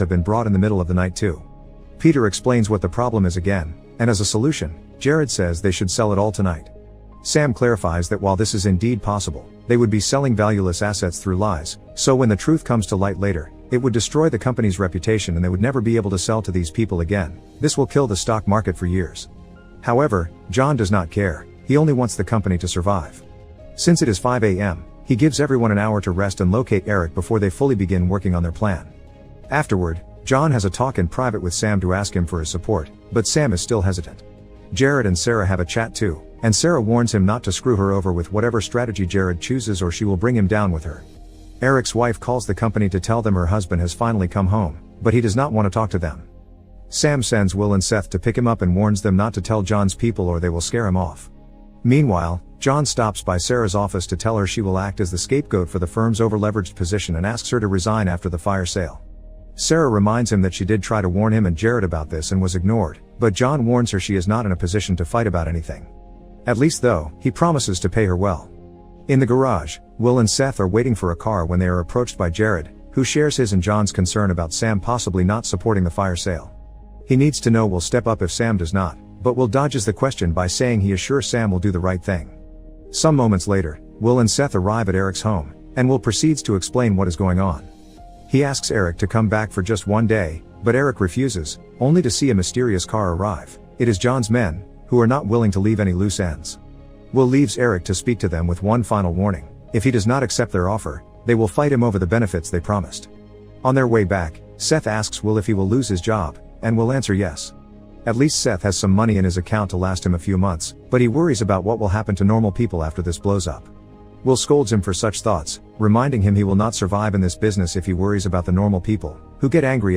have been brought in the middle of the night too. Peter explains what the problem is again, and as a solution, Jared says they should sell it all tonight. Sam clarifies that while this is indeed possible, they would be selling valueless assets through lies, so when the truth comes to light later, it would destroy the company's reputation and they would never be able to sell to these people again. This will kill the stock market for years. However, John does not care, he only wants the company to survive. Since it is 5 a.m., he gives everyone an hour to rest and locate Eric before they fully begin working on their plan. Afterward, John has a talk in private with Sam to ask him for his support, but Sam is still hesitant. Jared and Sarah have a chat too, and Sarah warns him not to screw her over with whatever strategy Jared chooses or she will bring him down with her. Eric's wife calls the company to tell them her husband has finally come home, but he does not want to talk to them. Sam sends Will and Seth to pick him up and warns them not to tell John's people or they will scare him off. Meanwhile, John stops by Sarah's office to tell her she will act as the scapegoat for the firm's over-leveraged position and asks her to resign after the fire sale. Sarah reminds him that she did try to warn him and Jared about this and was ignored, but John warns her she is not in a position to fight about anything. At least though, he promises to pay her well. In the garage, Will and Seth are waiting for a car when they are approached by Jared, who shares his and John's concern about Sam possibly not supporting the fire sale. He needs to know Will step up if Sam does not, but Will dodges the question by saying he is sure Sam will do the right thing. Some moments later, Will and Seth arrive at Eric's home, and Will proceeds to explain what is going on. He asks Eric to come back for just one day, but Eric refuses, only to see a mysterious car arrive. It is John's men, who are not willing to leave any loose ends. Will leaves Eric to speak to them with one final warning: if he does not accept their offer, they will fight him over the benefits they promised. On their way back, Seth asks Will if he will lose his job, and Will answer yes. At least Seth has some money in his account to last him a few months, but he worries about what will happen to normal people after this blows up. Will scolds him for such thoughts, reminding him he will not survive in this business if he worries about the normal people, who get angry